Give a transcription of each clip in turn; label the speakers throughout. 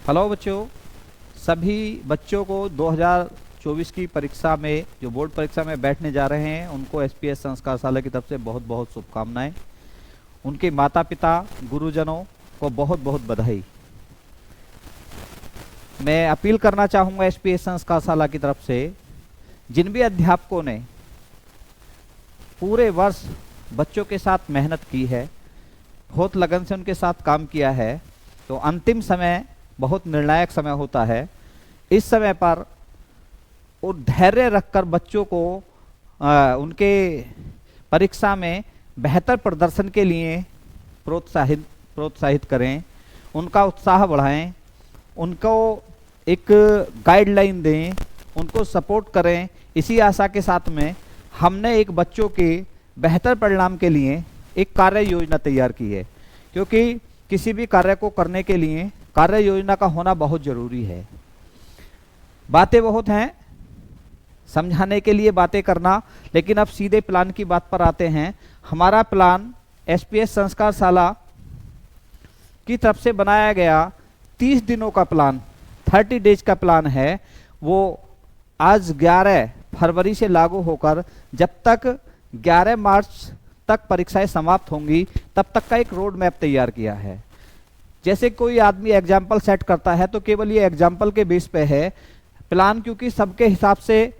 Speaker 1: Hello बच्चों, सभी बच्चों को 2024 की परीक्षा में जो बोर्ड परीक्षा में बैठने जा रहे हैं उनको एसपीएस संस्कारशाला की तरफ से बहुत बहुत शुभकामनाएं। उनके माता पिता गुरुजनों को बहुत बहुत बधाई। मैं अपील करना चाहूँगा एसपीएस संस्कारशाला की तरफ से, जिन भी अध्यापकों ने पूरे वर्ष बच्चों के साथ मेहनत की है, बहुत लगन से उनके साथ काम किया है, तो अंतिम समय बहुत निर्णायक समय होता है। इस समय पर वो धैर्य रखकर बच्चों को उनके परीक्षा में बेहतर प्रदर्शन के लिए प्रोत्साहित करें, उनका उत्साह बढ़ाएं, उनको एक गाइडलाइन दें, उनको सपोर्ट करें। इसी आशा के साथ में हमने एक बच्चों के बेहतर परिणाम के लिए एक कार्य योजना तैयार की है, क्योंकि किसी भी कार्य को करने के लिए कार्य योजना का होना बहुत जरूरी है। बातें बहुत हैं, समझाने के लिए बातें करना, लेकिन अब सीधे प्लान की बात पर आते हैं। हमारा प्लान एसपीएस संस्कारशाला की तरफ से बनाया गया 30 दिनों का प्लान, 30 डेज का प्लान है। वो आज 11 फरवरी से लागू होकर जब तक 11 मार्च तक परीक्षाएं समाप्त होंगी तब तक का एक रोड मैप तैयार किया है। जैसे कोई आदमी एग्जाम्पल सेट करता है तो केवल ये एग्जाम्पल के बेस पे है प्लान, क्योंकि सबके हिसाब से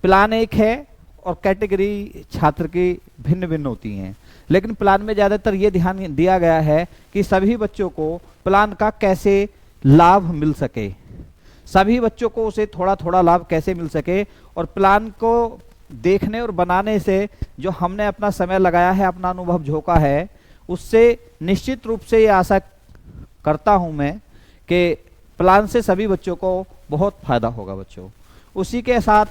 Speaker 1: प्लान एक है और कैटेगरी छात्र की भिन्न भिन्न होती हैं। लेकिन प्लान में ज़्यादातर ये ध्यान दिया गया है कि सभी बच्चों को प्लान का कैसे लाभ मिल सके, सभी बच्चों को उसे थोड़ा थोड़ा लाभ कैसे मिल सके। और प्लान को देखने और बनाने से जो हमने अपना समय लगाया है, अपना अनुभव झोंका है, उससे निश्चित रूप से ये आशा करता हूं मैं कि प्लान से सभी बच्चों को बहुत फायदा होगा। बच्चों, उसी के साथ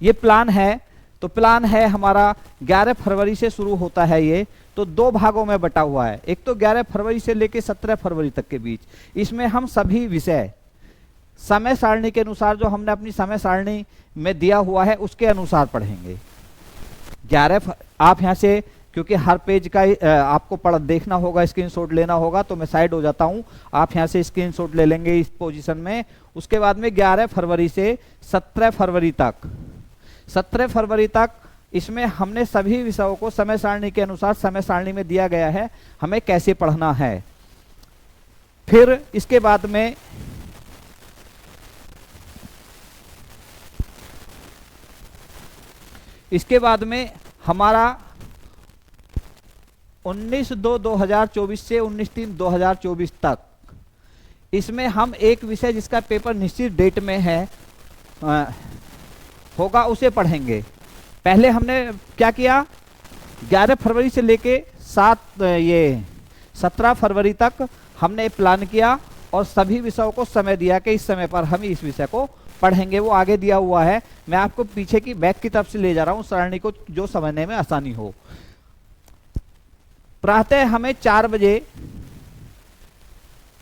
Speaker 1: ये प्लान है, तो प्लान है हमारा 11 फरवरी से शुरू होता है। ये तो 2 भागों में बटा हुआ है। एक तो 11 फरवरी से लेकर 17 फरवरी तक के बीच, इसमें हम सभी विषय समय सारणी के अनुसार, जो हमने अपनी समय सारणी में दिया हुआ है उसके अनुसार पढ़ेंगे। 11 आप यहाँ से, क्योंकि हर पेज का आपको देखना होगा, स्क्रीनशॉट लेना होगा, तो मैं साइड हो जाता हूँ। आप यहाँ से स्क्रीनशॉट ले लेंगे इस पोजीशन में। उसके बाद में 11 फरवरी से 17 फरवरी तक, 17 फरवरी तक इसमें हमने सभी विषयों को समय सारणी के अनुसार, समय सारणी में दिया गया है हमें कैसे पढ़ना है। फिर इसके बाद में हमारा 19/2/2024 से 19/3/2024 तक, इसमें हम एक विषय जिसका पेपर निश्चित डेट में है होगा उसे पढ़ेंगे। पहले हमने क्या किया, 11 फरवरी से लेके 17 फरवरी तक हमने प्लान किया और सभी विषयों को समय दिया कि इस समय पर हम इस विषय को पढ़ेंगे। वो आगे दिया हुआ है, मैं आपको पीछे की बैक की तरफ से ले जा रहा हूं सारणी को, जो समझने में आसानी हो। प्रातः हमें 4 बजे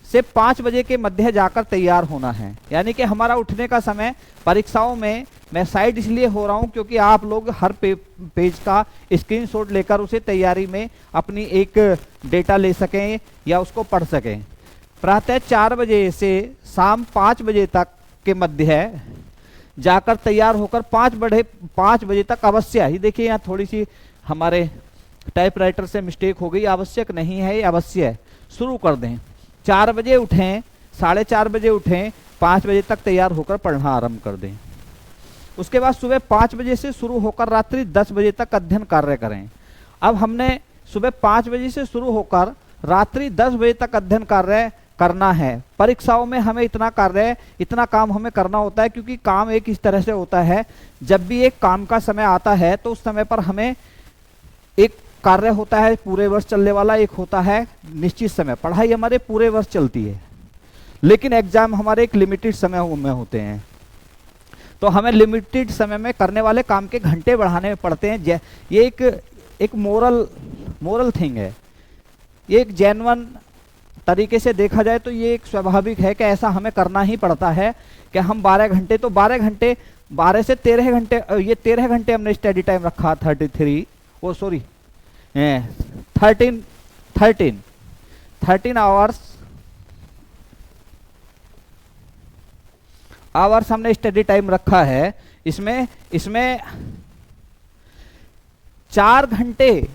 Speaker 1: से 5 बजे के मध्य जाकर तैयार होना है, यानी कि हमारा उठने का समय परीक्षाओं में, मैं साइड इसलिए हो रहा हूं क्योंकि आप लोग हर पेज का स्क्रीनशॉट लेकर उसे तैयारी में अपनी एक डेटा ले सकें या उसको पढ़ सकें। प्रातः 4 बजे से शाम 5 बजे तक के मध्य जाकर तैयार होकर 5 बजे तक अवश्य ही, देखिए यहाँ थोड़ी सी हमारे टाइपराइटर से मिस्टेक हो गई, आवश्यक नहीं है, ये अवश्य है, शुरू कर दें। 4 बजे उठें, 4:30 बजे उठें, 5 बजे तक तैयार होकर पढ़ना आरंभ कर दें। उसके बाद सुबह 5 बजे से शुरू होकर रात्रि 10 बजे तक अध्ययन कार्य करें। अब हमने सुबह 5 बजे से शुरू होकर रात्रि 10 बजे तक अध्ययन कार्य करना है। परीक्षाओं में हमें इतना काम हमें करना होता है, क्योंकि काम एक इस तरह से होता है, जब भी एक काम का समय आता है तो उस समय पर हमें एक कार्य होता है पूरे वर्ष चलने वाला, एक होता है निश्चित समय। पढ़ाई हमारे पूरे वर्ष चलती है, लेकिन एग्जाम हमारे एक लिमिटेड समय में होते हैं, तो हमें लिमिटेड समय में करने वाले काम के घंटे बढ़ाने पड़ते हैं। ये एक मोरल थिंग है, ये एक जेन्युइन तरीके से देखा जाए तो ये एक स्वाभाविक है कि ऐसा हमें करना ही पड़ता है कि हम 12 घंटे, तो 12 घंटे, 12 से 13 घंटे, ये 13 घंटे हमने स्टडी टाइम रखा, 13 आवर्स आवर्स हमने स्टडी टाइम रखा है, इसमें 4 घंटे,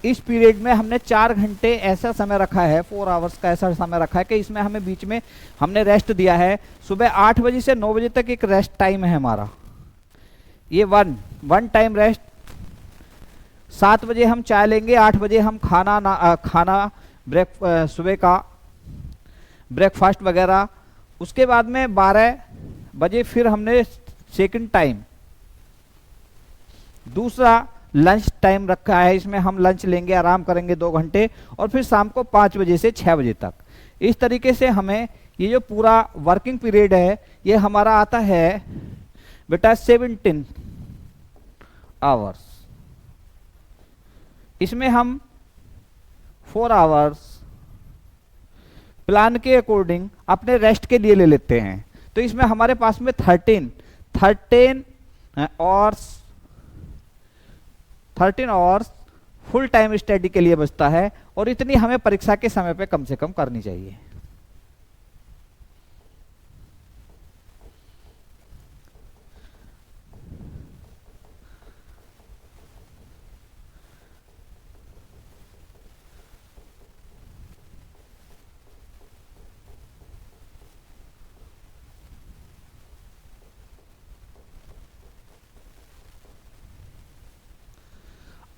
Speaker 1: इस पीरियड में हमने 4 घंटे ऐसा समय रखा है, 4 आवर्स का ऐसा समय रखा है कि इसमें हमें बीच में हमने रेस्ट दिया है। सुबह 8 बजे से 9 बजे तक एक रेस्ट टाइम है हमारा, ये वन टाइम रेस्ट। 7 बजे हम चाय लेंगे, 8 बजे हम खाना सुबह का ब्रेकफास्ट वगैरह। उसके बाद में 12 बजे फिर हमने सेकंड टाइम, दूसरा लंच टाइम रखा है, इसमें हम लंच लेंगे, आराम करेंगे 2 घंटे, और फिर शाम को 5 बजे से 6 बजे तक। इस तरीके से हमें ये जो पूरा वर्किंग पीरियड है ये हमारा आता है बेटा 17 आवर्स। इसमें हम 4 आवर्स प्लान के अकॉर्डिंग अपने रेस्ट के लिए ले लेते हैं, तो इसमें हमारे पास में 13 आवर्स फुल टाइम स्टडी के लिए बचता है, और इतनी हमें परीक्षा के समय पे कम से कम करनी चाहिए।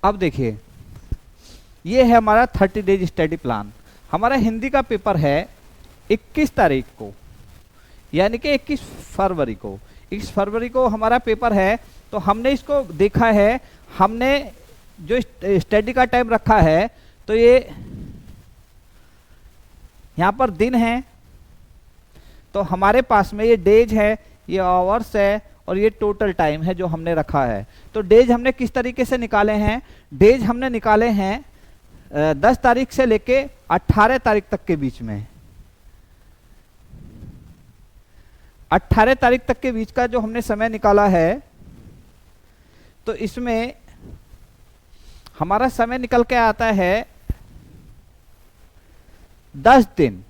Speaker 1: अब देखिए, ये है हमारा 30 डेज स्टडी प्लान। हमारा हिंदी का पेपर है 21 तारीख को, यानी कि 21 फरवरी को। 21 फरवरी को हमारा पेपर है, तो हमने इसको देखा है, हमने जो स्टडी का टाइम रखा है, तो ये यहाँ पर दिन है, तो हमारे पास में ये डेज है, ये आवर्स है, और ये टोटल टाइम है जो हमने रखा है। तो डेज हमने किस तरीके से निकाले हैं? डेज हमने निकाले हैं 10 तारीख से लेके 18 तारीख तक के बीच में। 18 तारीख तक के बीच का जो हमने समय निकाला है, तो इसमें हमारा समय निकल के आता है 10 दिन।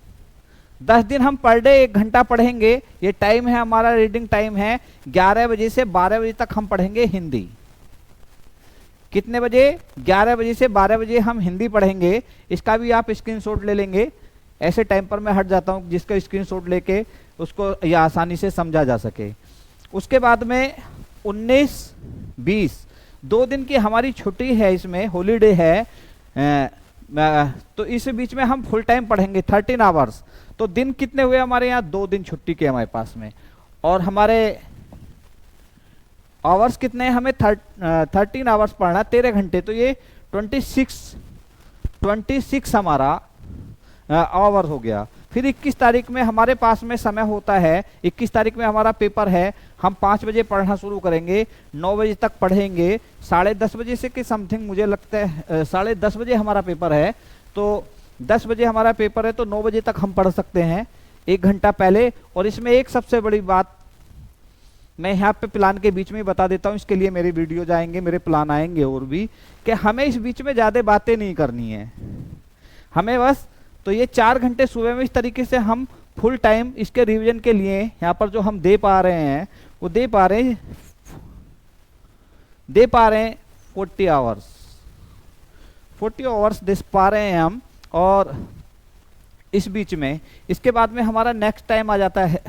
Speaker 1: 10 दिन हम पर डे 1 घंटा पढ़ेंगे। ये टाइम है हमारा, रीडिंग टाइम है 11 बजे से 12 बजे तक हम पढ़ेंगे हिंदी। कितने बजे? 11 बजे से 12 बजे हम हिंदी पढ़ेंगे। इसका भी आप स्क्रीनशॉट ले लेंगे। ऐसे टाइम पर मैं हट जाता हूँ जिसका स्क्रीनशॉट लेके उसको ये आसानी से समझा जा सके। उसके बाद में 19-20 2 दिन की हमारी छुट्टी है, इसमें हॉलीडे है, तो इस बीच में हम फुल टाइम पढ़ेंगे 13 आवर्स। तो दिन कितने हुए हमारे यहाँ? 2 दिन छुट्टी के हमारे पास में, और हमारे आवर्स कितने हैं? हमें 13 आवर्स पढ़ना, 13 घंटे, तो ये 26 हमारा आवर हो गया। फिर 21 तारीख में हमारे पास में समय होता है, 21 तारीख में हमारा पेपर है। हम 5 बजे पढ़ना शुरू करेंगे, 9 बजे तक पढ़ेंगे, 10:30 बजे से के समथिंग मुझे लगता है 10:30 बजे हमारा पेपर है। तो 10 बजे हमारा पेपर है, तो 9 बजे तक हम पढ़ सकते हैं, 1 घंटा पहले। और इसमें एक सबसे बड़ी बात मैं यहाँ पे प्लान के बीच में ही बता देता हूँ, इसके लिए मेरे वीडियो जाएंगे, मेरे प्लान आएंगे और भी, कि हमें इस बीच में ज़्यादा बातें नहीं करनी है हमें बस। तो ये 4 घंटे सुबह में इस तरीके से हम फुल टाइम इसके रिवीजन के लिए यहाँ पर जो हम दे पा रहे हैं वो दे पा रहे हैं 40 आवर्स दे पा रहे हैं हम। और इस बीच में इसके बाद में हमारा नेक्स्ट टाइम आ जाता है,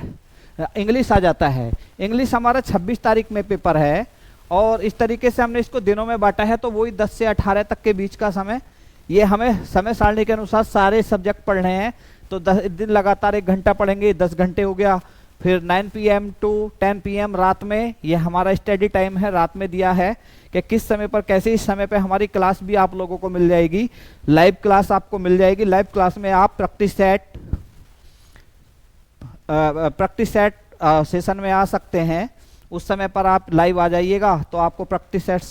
Speaker 1: इंग्लिश आ जाता है। इंग्लिश हमारा 26 तारीख में पेपर है, और इस तरीके से हमने इसको दिनों में बांटा है, तो वही 10 से 18 तक के बीच का समय। ये हमें समय सारणी के अनुसार सारे सब्जेक्ट पढ़ने हैं, तो 10 दिन लगातार 1 घंटा पढ़ेंगे, 10 घंटे हो गया। फिर 9 PM to 10 PM रात में, ये हमारा स्टडी टाइम है, रात में दिया है कि किस समय पर कैसे। इस समय पे हमारी क्लास भी आप लोगों को मिल जाएगी, लाइव क्लास आपको मिल जाएगी। लाइव क्लास में आप प्रैक्टिस सेट सेशन में आ सकते हैं, उस समय पर आप लाइव आ जाइएगा, तो आपको प्रैक्टिस सेट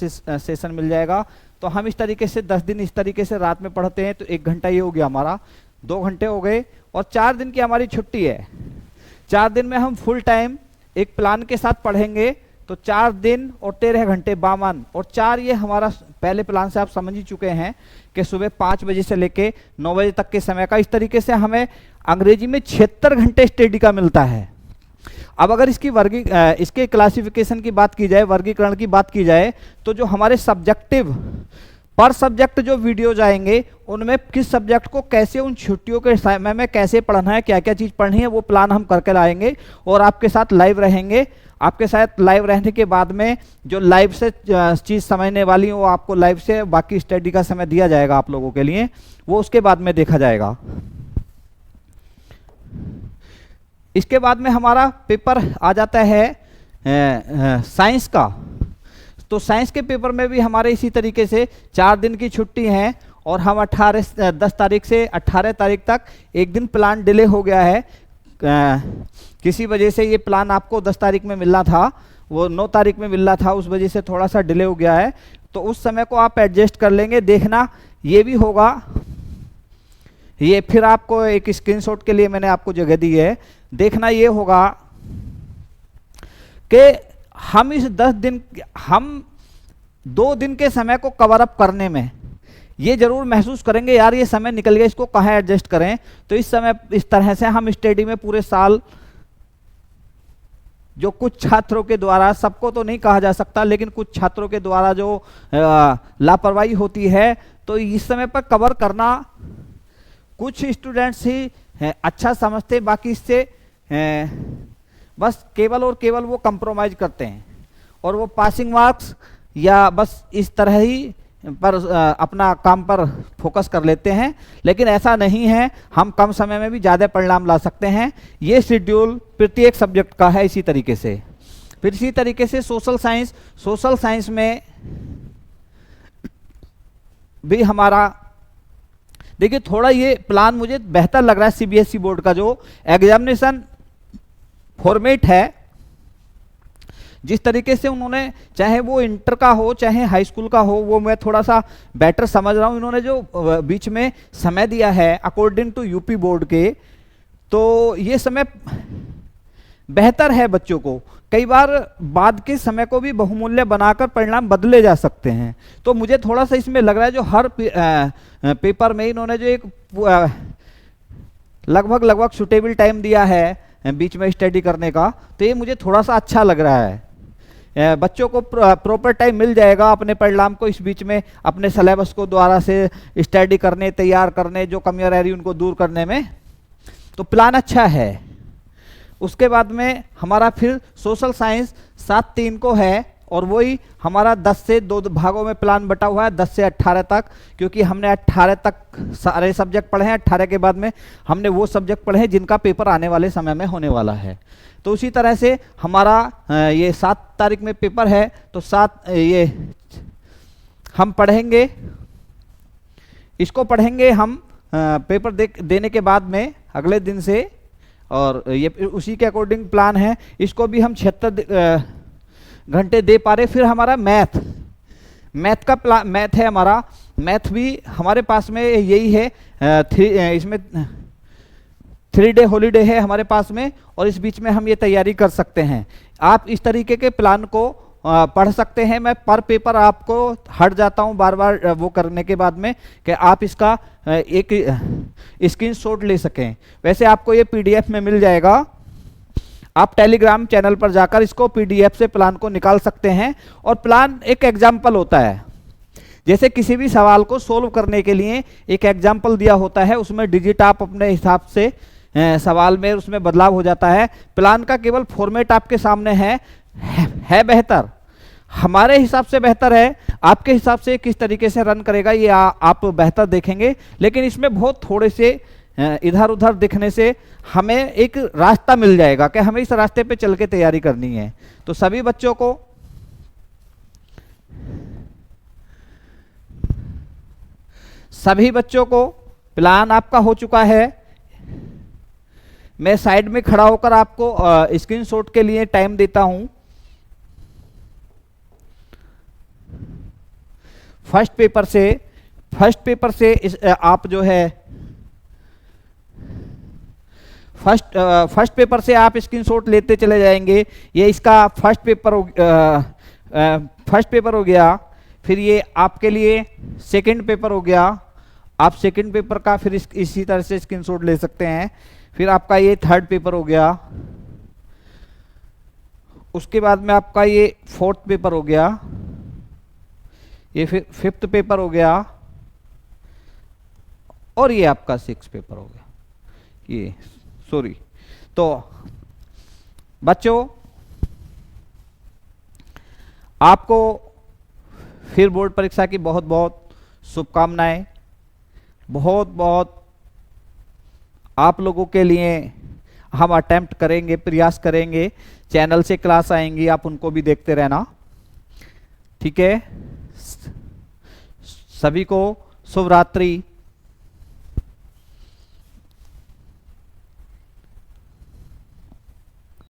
Speaker 1: सेशन मिल जाएगा। तो हम इस तरीके से 10 दिन इस तरीके से रात में पढ़ते हैं, तो 1 घंटा ये हो गया हमारा, 2 घंटे हो गए। और 4 दिन की हमारी छुट्टी है, 4 दिन में हम फुल टाइम एक प्लान के साथ पढ़ेंगे, तो 4 दिन और 13 घंटे 52 और 4, ये हमारा पहले प्लान से आप समझ ही चुके हैं कि सुबह 5 बजे से लेके 9 बजे तक के समय का। इस तरीके से हमें अंग्रेजी में 76 घंटे स्टडी का मिलता है। अब अगर इसके क्लासिफिकेशन की बात की जाए, वर्गीकरण की बात की जाए, तो जो हमारे सब्जेक्टिव पर सब्जेक्ट जो वीडियो जाएंगे उनमें किस सब्जेक्ट को कैसे उन छुट्टियों के समय में कैसे पढ़ना है, क्या क्या चीज़ पढ़नी है, वो प्लान हम करके लाएंगे और आपके साथ लाइव रहेंगे। आपके साथ लाइव रहने के बाद में जो लाइव से चीज़ समझने वाली है वो आपको लाइव से बाकी स्टडी का समय दिया जाएगा आप लोगों के लिए, वो उसके बाद में देखा जाएगा। इसके बाद में हमारा पेपर आ जाता है साइंस का। तो साइंस के पेपर में भी हमारे इसी तरीके से 4 दिन की छुट्टी है और हम 10 तारीख से 18 तारीख तक एक दिन प्लान डिले हो गया है। किसी वजह से ये प्लान आपको 10 तारीख में मिलना था, वो 9 तारीख में मिलना था, उस वजह से थोड़ा सा डिले हो गया है। तो उस समय को आप एडजस्ट कर लेंगे। देखना ये भी होगा, ये फिर आपको एक स्क्रीनशॉट के लिए मैंने आपको जगह दी है। देखना ये होगा कि हम इस 10 दिन, हम 2 दिन के समय को कवर अप करने में ये जरूर महसूस करेंगे यार ये समय निकल गया, इसको कहाँ एडजस्ट करें। तो इस समय इस तरह से हम स्टडी में पूरे साल, जो कुछ छात्रों के द्वारा, सबको तो नहीं कहा जा सकता, लेकिन कुछ छात्रों के द्वारा जो लापरवाही होती है, तो इस समय पर कवर करना कुछ स्टूडेंट्स ही अच्छा समझते, बाकी इससे बस केवल और केवल वो कंप्रोमाइज करते हैं और वो पासिंग मार्क्स या बस इस तरह ही पर अपना काम पर फोकस कर लेते हैं। लेकिन ऐसा नहीं है, हम कम समय में भी ज़्यादा परिणाम ला सकते हैं। ये शेड्यूल प्रत्येक सब्जेक्ट का है इसी तरीके से। फिर इसी तरीके से सोशल साइंस में भी हमारा, देखिए थोड़ा ये प्लान मुझे बेहतर लग रहा है। सीबीएसई बोर्ड का जो एग्जामिनेशन फॉर्मेट है, जिस तरीके से उन्होंने, चाहे वो इंटर का हो चाहे हाई स्कूल का हो, वो मैं थोड़ा सा बेटर समझ रहा हूँ। इन्होंने जो बीच में समय दिया है अकॉर्डिंग टू यूपी बोर्ड के, तो ये समय बेहतर है बच्चों को। कई बार बाद के समय को भी बहुमूल्य बनाकर परिणाम बदले जा सकते हैं। तो मुझे थोड़ा सा इसमें लग रहा है जो हर पेपर में इन्होंने जो एक लगभग सुटेबल टाइम दिया है बीच में स्टडी करने का, तो ये मुझे थोड़ा सा अच्छा लग रहा है। बच्चों को प्रॉपर टाइम मिल जाएगा अपने परिणाम को इस बीच में अपने सिलेबस को द्वारा से स्टडी करने, तैयार करने, जो कमियां रह रही उनको दूर करने में। तो प्लान अच्छा है। उसके बाद में हमारा फिर सोशल साइंस 7-3 को है और वही हमारा 10 से 2 भागों में प्लान बटा हुआ है, 10 से 18 तक, क्योंकि हमने 18 तक सारे सब्जेक्ट पढ़े हैं। 18 के बाद में हमने वो सब्जेक्ट पढ़े हैं जिनका पेपर आने वाले समय में होने वाला है। तो उसी तरह से हमारा ये 7 तारीख में पेपर है, तो 7 ये हम पढ़ेंगे, इसको पढ़ेंगे हम पेपर देने के बाद में अगले दिन से, और ये उसी के अकॉर्डिंग प्लान है। इसको भी हम 76 घंटे दे पा रहे। फिर हमारा मैथ का मैथ है हमारा। मैथ भी हमारे पास में यही है, इसमें 3 डे हॉलीडे है हमारे पास में, और इस बीच में हम ये तैयारी कर सकते हैं। आप इस तरीके के प्लान को पढ़ सकते हैं। मैं पर पेपर आपको हट जाता हूं बार बार वो करने के बाद में, कि आप इसका एक स्क्रीनशॉट ले सकें। वैसे आपको ये पीडीएफ में मिल जाएगा, आप टेलीग्राम चैनल पर जाकर इसको पीडीएफ से प्लान को निकाल सकते हैं। और प्लान एक एग्जाम्पल होता है, जैसे किसी भी सवाल को सोल्व करने के लिए एक एग्जाम्पल दिया होता है, उसमें डिजिट आप अपने हिसाब से सवाल में उसमें बदलाव हो जाता है। प्लान का केवल फॉर्मेट आपके सामने है बेहतर, हमारे हिसाब से बेहतर है। आपके हिसाब से किस तरीके से रन करेगा ये आप बेहतर देखेंगे, लेकिन इसमें बहुत थोड़े से इधर उधर दिखने से हमें एक रास्ता मिल जाएगा कि हमें इस रास्ते पे चल के तैयारी करनी है। तो सभी बच्चों को प्लान आपका हो चुका है। मैं साइड में खड़ा होकर आपको स्क्रीनशॉट के लिए टाइम देता हूं। फर्स्ट पेपर से आप जो है फर्स्ट पेपर से आप स्क्रीनशॉट लेते चले जाएंगे। ये इसका फर्स्ट पेपर हो गया। फिर ये आपके लिए सेकंड पेपर हो गया। आप सेकंड पेपर का फिर इसी तरह से स्क्रीनशॉट ले सकते हैं। फिर आपका ये थर्ड पेपर हो गया। उसके बाद में आपका ये 4th पेपर हो गया, ये फिर 5th पेपर हो गया, और ये आपका 6th पेपर हो गया, ये सॉरी। तो बच्चों आपको फिर बोर्ड परीक्षा की बहुत बहुत शुभकामनाएं। बहुत बहुत आप लोगों के लिए हम अटेम्प्ट करेंगे, प्रयास करेंगे। चैनल से क्लास आएंगी, आप उनको भी देखते रहना, ठीक है। सभी को शुभ रात्रि।